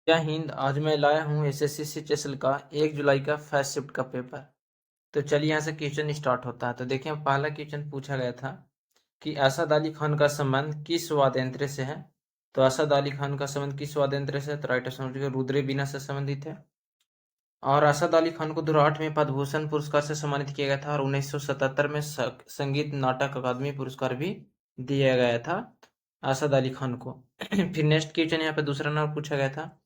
जय हिंद। आज मैं लाया हूँ एसएससी सीजीएल का 1 जुलाई का फर्स्ट शिफ्ट का पेपर। तो चलिए यहाँ से क्वेश्चन स्टार्ट होता है। तो देखिए पहला क्वेश्चन पूछा गया था कि असद अली खान का संबंध किस वाद्ययंत्र से है। तो असद अली खान का संबंध किस वाद्ययंत्र से है? तो राइट ऑप्शन हो जाएगा रुद्रे बीना से संबंधित है। और असद अली खान को 2008 में पद्म भूषण पुरस्कार से सम्मानित किया गया था और 1977 में संगीत नाटक अकादमी पुरस्कार भी दिया गया था असद अली खान को। फिर नेक्स्ट क्वेश्चन यहाँ पे दूसरा नंबर पूछा गया था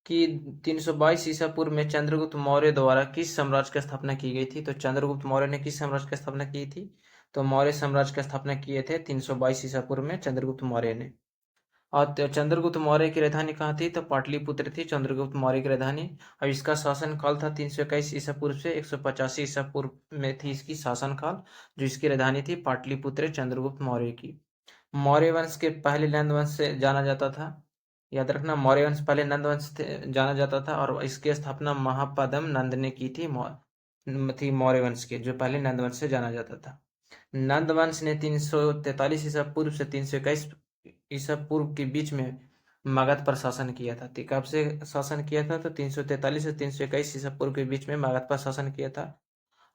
कि 322 ईसा पूर्व में चंद्रगुप्त मौर्य द्वारा किस साम्राज्य की स्थापना की गई थी। तो चंद्रगुप्त मौर्य ने किस साम्राज्य की स्थापना की थी? तो मौर्य साम्राज्य की स्थापना किए थे 322 ईसा पूर्व में चंद्रगुप्त मौर्य ने। और चंद्रगुप्त मौर्य की राजधानी कहाँ थी? तो पाटलिपुत्र थी चंद्रगुप्त मौर्य की राजधानी। और इसका शासन काल था 321 ईसा पूर्व से 185 ईसा पूर्व में थी इसकी शासन काल, जो इसकी राजधानी थी पाटलिपुत्र चंद्रगुप्त मौर्य की। मौर्य वंश के पहले नंद वंश से जाना जाता था। याद रखना, मौर्य वंश पहले नंद वंश से जाना जाता था और इसकी स्थापना महापद्म नंद ने की थी। मौर्य वंश के जो पहले नंद वंश से जाना जाता था। नंद वंश ने 343 ईसा पूर्व से 321 ईसा पूर्व के बीच में मगध पर शासन किया था। कब से शासन किया था? तो 343 से 321 ईसा पूर्व के बीच में मगध पर शासन किया था।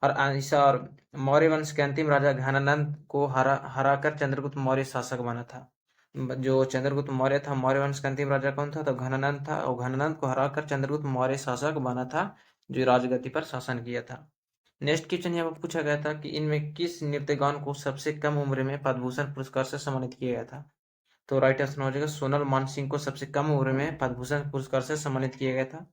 और ईसा और मौर्य वंश के अंतिम राजा घनानंद को हराकर चंद्रगुप्त मौर्य शासक बना था। जो चंद्रगुप्त मौर्य था, मौर्य वंश का अंतिम राजा कौन था? तो घनानंद था। और घनानंद को हराकर चंद्रगुप्त मौर्य शासक बना था, जो राजगद्दी पर शासन किया था। नेक्स्ट क्वेश्चन यहाँ पर पूछा गया था कि इनमें किस नृत्यगान को सबसे कम उम्र में पद्म भूषण पुरस्कार से सम्मानित किया गया था? तो राइट आंसर हो जाएगा सोनल मानसिंह को सबसे कम उम्र में पद्म भूषण पुरस्कार से सम्मानित किया गया था।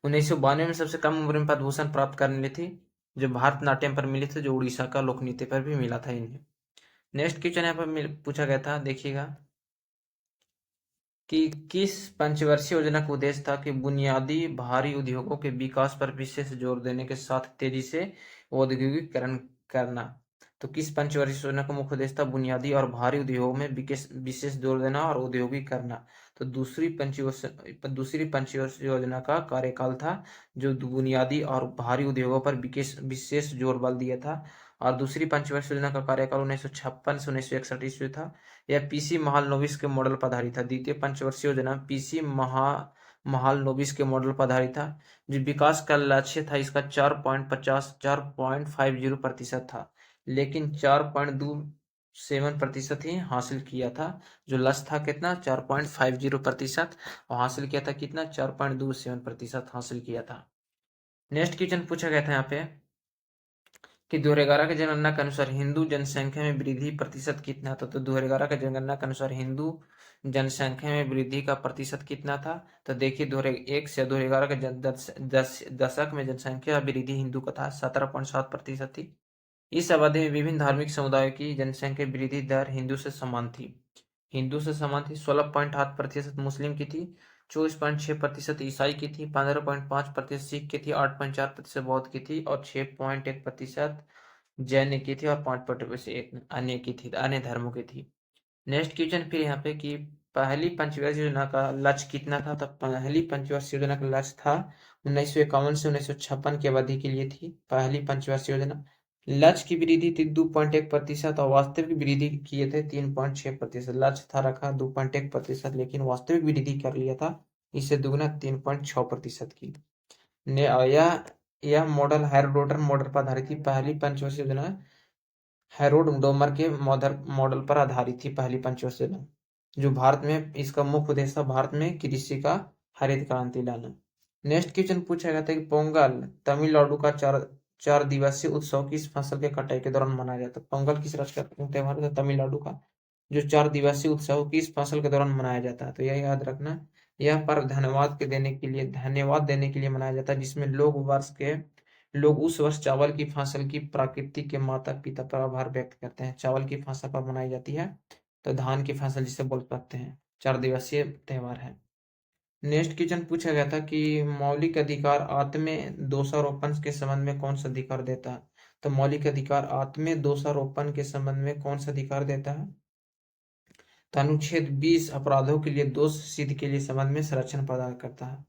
1992 में सबसे कम उम्र में पद्म भूषण प्राप्त करने वाली थी, जो भारतनाट्यम पर मिली थी, जो उड़ीसा का लोक नृत्य पर भी मिला था इन्हें। नेक्स्ट क्वेश्चन यहाँ पर पूछा गया था, देखिएगा कि किस पंचवर्षीय योजना का उद्देश्य था कि बुनियादी भारी उद्योगों के विकास पर विशेष जोर देने के साथ तेजी से औद्योगिकीकरण करना। तो किस पंचवर्षीय योजना का मुख्य उद्देश्य था बुनियादी और भारी उद्योगों में विशेष जोर देना और औद्योगिक करना? तो दूसरी पंचवर्षीय योजना का कार्यकाल था, जो बुनियादी और भारी उद्योगों पर विशेष जोर बल दिया था। और दूसरी पंचवर्षीय योजना का कार्यकाल 1956 से 1961 ईस्वी था। यह पीसी महालनोबिस के मॉडल पर आधारित था। द्वितीय पंचवर्षीय योजना पीसी महालनोबिस के मॉडल पर आधारित था। जो विकास का लक्ष्य था इसका 4.50% था, लेकिन 4.27% ही हासिल किया था। जो लक्ष्य था कितना? 4.50% और हासिल किया था कितना? 4.27% हासिल किया था। नेक्स्ट क्वेश्चन पूछा गया था यहाँ पे कि 2011 की जनगणना के अनुसार हिंदू जनसंख्या में वृद्धि प्रतिशत कितना था? तो 2011 की जनगणना के अनुसार हिंदू जनसंख्या में वृद्धि का प्रतिशत कितना था? तो देखिए 2001 से 2011 के दशक में जनसंख्या वृद्धि हिंदू का था 17.7% थी। इस अवधि में विभिन्न धार्मिक समुदायों की जनसंख्या वृद्धि दर हिंदू से समान थी। 16.8% मुस्लिम की थी, 24.6% ईसाई की थी, 15.5% सिख की थी, 8.4% बौद्ध की थी और 6.1% जैन की थी और 5% अन्य की थी, अन्य धर्मों की थी। नेक्स्ट क्वेश्चन फिर यहाँ पे कि पहली पंचवर्षीय योजना का लक्ष्य कितना था? तो पहली पंचवर्षीय योजना का लक्ष्य था 1951 से 1956 की अवधि के लिए थी पहली पंचवर्षीय योजना। लक्ष्य की वृद्धि थी 2.1% और वास्तविक वृद्धि किए थे 3.6%। लक्ष्य था रखा 2.1%, लेकिन वास्तविक वृद्धि कर लिया था इससे दुगुना 3.6% की। यह मॉडल हेरोडोटर मॉडल पर आधारित थी। पहली पंचवर्षीय योजना हेरोडोमर के मॉडल पर आधारित थी पहली पंचवर्षीय योजना। जो भारत में इसका मुख्य उद्देश्य था भारत में कृषि का हरित क्रांति लाना। नेक्स्ट क्वेश्चन पूछा गया था कि पोंगल तमिलनाडु का चार दिवसीय उत्सव किस फसल के कटाई के दौरान मनाया जाता है? पोंगल किस राज्य का त्योहार है? तमिलनाडु का। जो 4 दिवसीय उत्सव किस फसल के दौरान मनाया जाता है? तो यह याद रखना, यह पर्व धन्यवाद देने के लिए मनाया जाता है, जिसमें लोग उस वर्ष चावल की फसल की प्रकृति के माता पिता पर आभार व्यक्त करते हैं। चावल की फसल पर मनाई जाती है, तो धान की फसल जिसे बोल सकते हैं। 4 दिवसीय त्योहार है। नेक्स्ट क्वेश्चन पूछा गया था कि मौलिक अधिकार आत्म दोषारोपण के संबंध में कौन सा अधिकार देता है? तो मौलिक अधिकार आत्म दोषारोपण के संबंध में कौन सा अधिकार देता है? तो अनुच्छेद 20 अपराधों के लिए दोष सिद्ध के लिए संबंध में संरक्षण प्रदान करता है।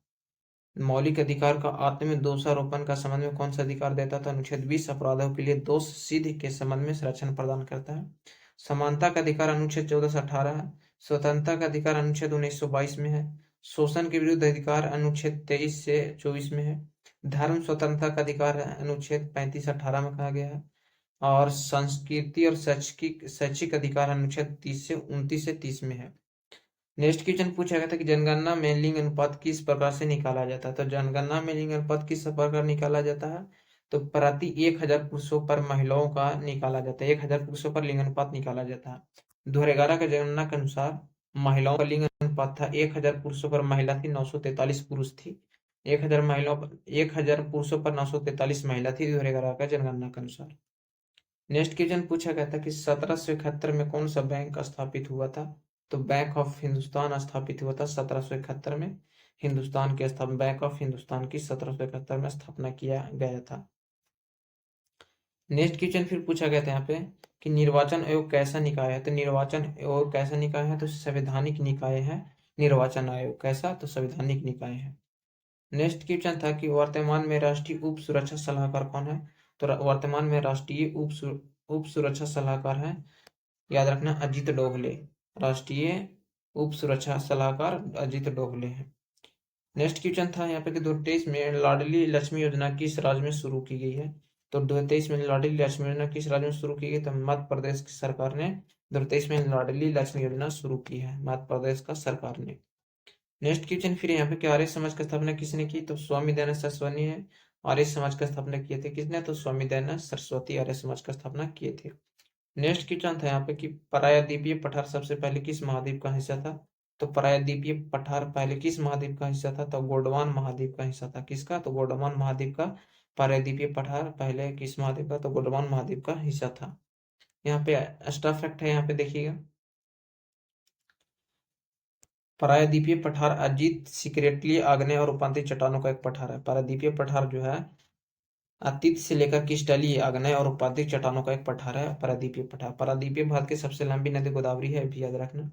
मौलिक अधिकार का आत्म दोषारोपण का संबंध में कौन सा अधिकार देता है? तो अनुच्छेद 20 अपराधों के लिए दोष सिद्ध के संबंध में संरक्षण प्रदान करता है। समानता का अधिकार अनुच्छेद 14 से 18 है। स्वतंत्रता का अधिकार अनुच्छेद 1922 में है। शोषण के विरुद्ध अधिकार अनुच्छेद 23 से 24 में है। धर्म स्वतंत्रता का अधिकार अनुच्छेद 35-18 में कहा गया है। और संस्कृति और शैक्षिक शैक्षिक अधिकार अनुच्छेद 30 से 29 से 30 में है। नेक्स्ट क्वेश्चन पूछा गया था कि जनगणना में लिंग अनुपात किस प्रकार से निकाला जाता है। तो जनगणना में लिंग अनुपात किस प्रकार निकाला जाता है, तो प्रति 1000 पुरुषों पर महिलाओं का निकाला जाता है। 1000 पुरुषों पर लिंग अनुपात निकाला जाता है। 2011 के जनगणना के अनुसार महिलाओं का लिंग अनुपात था 1000 पुरुषों पर महिला थी, 943 पुरुष थी। 1000 पुरुषों पर 943 महिला थी 2011 का जनगणना के अनुसार। नेक्स्ट क्वेश्चन पूछा गया था कि 1771 में कौन सा बैंक स्थापित हुआ था। तो बैंक ऑफ हिंदुस्तान स्थापित हुआ था 1771 में। हिंदुस्तान के बैंक ऑफ हिंदुस्तान की 1771 में स्थापना किया गया था। नेक्स्ट क्वेश्चन फिर पूछा गया था यहाँ पे कि निर्वाचन आयोग कैसा निकाय है। तो निर्वाचन आयोग कैसा निकाय है, तो संवैधानिक निकाय है निर्वाचन आयोग। कैसा, तो संवैधानिक निकाय है। नेक्स्ट क्वेश्चन था कि वर्तमान में राष्ट्रीय उप सुरक्षा सलाहकार कौन है। तो वर्तमान में राष्ट्रीय उप सुरक्षा सलाहकार है, याद रखना, अजीत डोभाल। राष्ट्रीय उप सुरक्षा सलाहकार अजीत डोभाल है। नेक्स्ट क्वेश्चन था यहाँ पे कि 2023 में लाडली लक्ष्मी योजना किस राज्य में शुरू की गई है। तो 2023 में लाडली लक्ष्मी योजना किस राज्य में शुरू की गई, तो मध्य प्रदेश की सरकार ने 2023 में लाडली लक्ष्मी योजना शुरू की है, मध्य प्रदेश का सरकार ने। नेक्स्ट क्वेश्चन फिर यहाँ पे कि आर्य समाज की स्थापना किसने की। तो स्वामी दयानंद सरस्वती ने आर्य समाज का स्थापना किए थे। किसने, तो स्वामी दयानंद सरस्वती आर्य समाज का स्थापना किए थे। नेक्स्ट क्वेश्चन था यहाँ पे कि प्रायद्वीपीय पठार सबसे पहले किस महाद्वीप का हिस्सा था। तो प्रायद्वीपीय पठार पहले किस महाद्वीप का हिस्सा था, तो गोंडवान महाद्वीप का हिस्सा था। किसका, तो गोंडवान महाद्वीप का प्रायद्वीपीय पठार पहले किस महाद्वीप का, तो गोंडवान महाद्वीप का हिस्सा था। यहाँ पे एक्स्ट्रा फैक्ट है, यहाँ पे देखिएगा, प्रायद्वीपीय पठार अजीत सीक्रेटली आग्नेय और उपांतीय चट्टानों का एक पठार है। प्रायद्वीपीय पठार जो है अतीत से लेकर किष्टली आग्नेय और उपांतीय चट्टानों का एक पठार है प्रायद्वीपीय पठार। प्रायद्वीपीय भारत की सबसे लंबी नदी गोदावरी है, भी याद रखना।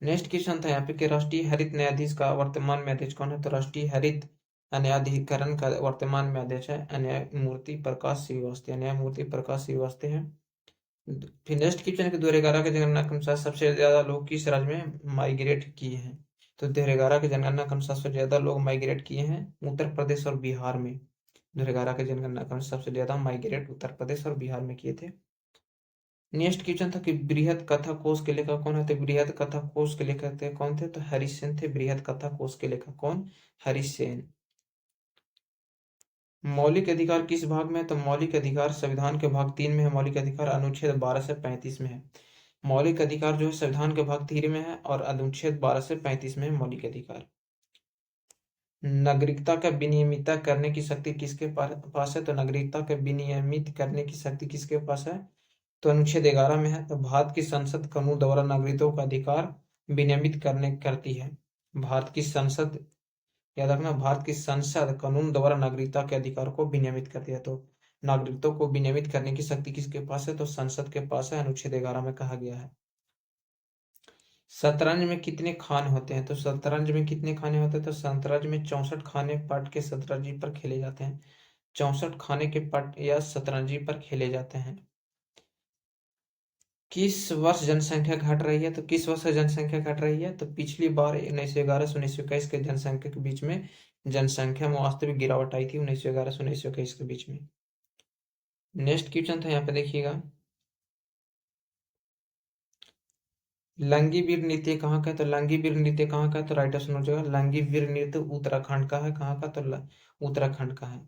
नेक्स्ट क्वेश्चन था यहाँ पे कि राष्ट्रीय हरित न्यायाधीश का वर्तमान में अध्यक्ष कौन है। तो राष्ट्रीय हरित न्यायाधिकरण का वर्तमान में अध्यक्ष है न्यायमूर्ति प्रकाश श्रीवास्तव। न्यायमूर्ति प्रकाश श्रीवास्तव है। फिर नेक्स्ट क्वेश्चन के 2011 के जनगणना के अनुसार सबसे ज्यादा लोग किस राज्य में माइग्रेट किए हैं। तो 2011 के जनगणना के अनुसार सबसे ज्यादा लोग माइग्रेट किए हैं उत्तर प्रदेश और बिहार में। 2011 के जनगणना के अनुसार सबसे ज्यादा माइग्रेट उत्तर प्रदेश और बिहार में किए थे। नेक्स्ट क्वेश्चन था कि बृहद कथा कोश के लेखक कौन है। तो बृहद कथा कोश के लेखक थे कौन थे, तो हरिसेन थे। बृहद कथा कोश के लेखक कौन, हरिसेन। मौलिक अधिकार किस भाग में है। तो मौलिक अधिकार संविधान के भाग 3 में है। मौलिक अधिकार अनुच्छेद 12 से 35 में है। मौलिक अधिकार जो है संविधान के भाग 3 में है और अनुच्छेद 12 से 35 में है मौलिक अधिकार। नागरिकता का विनियमित करने की शक्ति किसके पास है। तो नागरिकता का विनियमित करने की शक्ति किसके पास है, तो अनुच्छेद 11 में है। तो भारत की संसद कानून द्वारा नागरिकों का अधिकार विनियमित करती है। भारत की संसद, याद रखना, भारत की संसद कानून द्वारा नागरिकता के अधिकार को विनियमित करती है। तो नागरिकता को विनियमित करने की शक्ति किसके पास है, तो संसद के पास है, अनुच्छेद 11 में कहा गया है। शतरंज में कितने खाने होते हैं। तो शतरंज में कितने खाने होते हैं, तो शतरंज में 64 खाने पट के शतरंजी पर खेले जाते हैं। 64 खाने के पट या शतरंजी पर खेले जाते हैं। किस वर्ष जनसंख्या घट रही है। तो किस वर्ष जनसंख्या घट रही है, तो पिछली बार 1911 से 1921 के जनसंख्या के बीच में जनसंख्या में वास्तविक गिरावट आई थी 1911 से 1921 के बीच में। नेक्स्ट क्वेश्चन था यहाँ पे देखिएगा, लंगी वीर नृत्य कहाँ का है। तो लंगी वीर नृत्य कहाँ का है, तो राइट ऑप्शन हो जाएगा लंगी वीर नृत्य उत्तराखंड का है। कहाँ का, तो उत्तराखंड का है।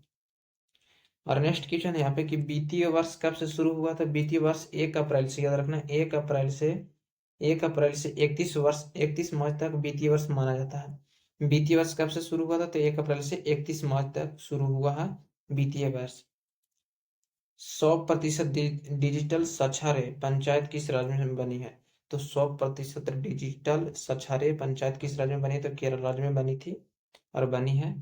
और नेक्स्ट क्वेश्चन है यहाँ पे कि वित्तीय वर्ष कब से शुरू हुआ। तो वित्तीय वर्ष 1 अप्रैल से, याद रखना, 1 अप्रैल से 31 मार्च तक वित्तीय वर्ष माना जाता है। वित्तीय वर्ष कब से शुरू हुआ था, तो 1 अप्रैल से 31 मार्च तक शुरू हुआ है वित्तीय वर्ष। 100% डिजिटल साक्षरता पंचायत किस राज्य में बनी है। तो 100% डिजिटल साक्षरता पंचायत किस राज्य में बनी है, तो केरल राज्य में बनी थी और बनी है।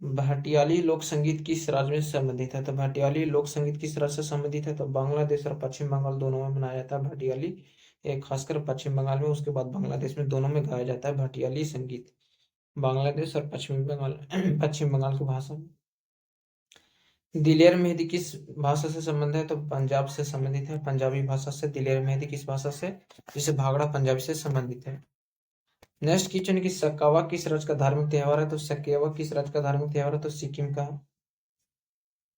भटियाली लोक संगीत किस राज्य में संबंधित है। तो भटियाली लोक संगीत किस राज्य से संबंधित है, तो बांग्लादेश और पश्चिम बंगाल दोनों में मनाया जाता है भटियाली। एक खासकर पश्चिम बंगाल में, उसके बाद बांग्लादेश में, दोनों में गाया जाता है भटियाली संगीत, बांग्लादेश और पश्चिम बंगाल पश्चिम बंगाल की भाषा में। दिलेर मेहंदी किस भाषा से संबंध है, तो पंजाब से संबंधित है, पंजाबी भाषा से। दिलेर मेहंदी किस भाषा से, जिसे भांगड़ा पंजाबी से संबंधित है। नेक्स्ट क्वेश्चन की सकावा किस राज्य का धार्मिक त्योहार है? तो सकेवा किस राज्य का धार्मिक त्योहार है? तो सिक्किम का है।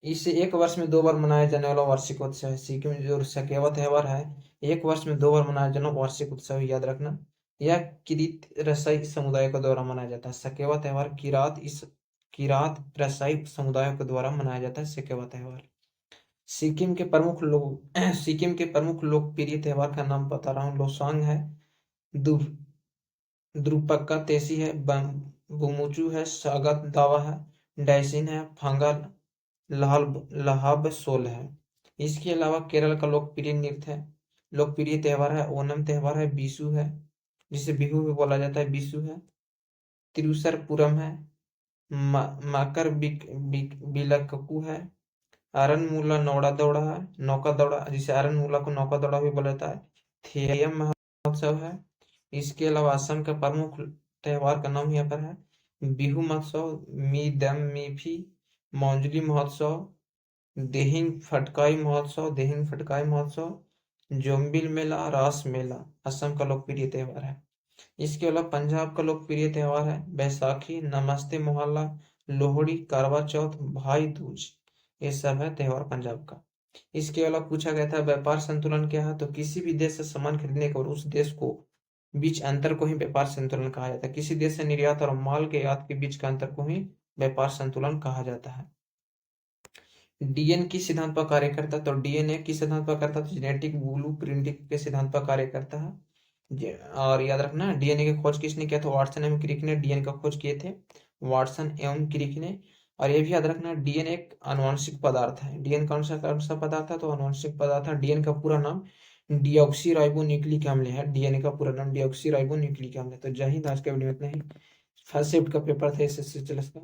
इसे एक वर्ष में 2 बार मनाया जाने वाला वार्षिक उत्सव है। सिक्किम जो सकेवा त्योहार है, एक वर्ष में 2 बार मनाया जाने वाला वार्षिक उत्सव है, याद रखना। यह किरीत रसाई समुदाय के द्वारा मनाया जाता है। सकेवा त्योहार किरात रसाई समुदायों के द्वारा मनाया जाता है सकेवा त्योहार। सिक्किम के प्रमुख लोग सिक्किम के प्रमुख लोकप्रिय त्योहार का नाम बता रहा हूँ। लोसांग है, द्रुपक्का तेसी है, बुमुचू है, स्वागत दावा है, डैसिन है, फांगल लहाब सोल है। इसके अलावा केरल का लोकप्रिय त्योहार है ओनम त्योहार है, बीसू है जिसे बिहू भी बोला जाता है, बीसू है, तिरुसरपुरम है, माकर बिलक्कू है, आरनमुला नौड़ा दौड़ा है, नौका दौड़ा जिसे आरनमुला को नौका दौड़ा भी बोला जाता है, थेयम महोत्सव है। इसके अलावा असम का प्रमुख त्योहार का नाम यहाँ पर है बिहू महोत्सव, मी दम मीफी, मौंजली महोत्सव, दिहिंग फटकाई महोत्सव, जोम्बिल मेला, रास मेला असम का लोकप्रिय त्योहार है। इसके अलावा पंजाब का लोकप्रिय त्योहार है बैसाखी, नमस्ते मोहल्ला, लोहड़ी, करवा चौथ, भाई दूज। ये सब है त्योहार पंजाब का। इसके अलावा पूछा गया था व्यापार संतुलन क्या है? तो किसी भी देश से सामान खरीदने के और उस देश को बीच अंतर को ही व्यापार संतुलन कहा जाता है। किसी देश से निर्यात और माल के आयात के बीच का अंतर को ही व्यापार संतुलन कहा जाता है। डीएन किस सिद्धांत पर कार्य करता है? तो डीएनए किस सिद्धांत पर करता है? तो जेनेटिक ब्लूप्रिंटिंग के सिद्धांत पर कार्य करता है। और याद रखना डीएनए की खोज किसने किया? तो वाटसन एवं क्रिक ने डीएनए का खोज किए थे, वाटसन एवं क्रिक ने। और ये भी याद रखना डीएनए एक आनुवंशिक पदार्थ है। डीएनए कौन सा पदार्थ है? तो आनुवंशिक पदार्थ है। डीएनए का पूरा नाम डिऑक्सी राइबो न्यूक्लिक अम्ल है। डीएनए का पूरा नाम डिऑक्सी राइबो न्यूक्लिक अम्ल है। तो जय हिंद। आज के वीडियो में इतना ही। फर्स्ट शिफ्ट का पेपर था एसएससी का।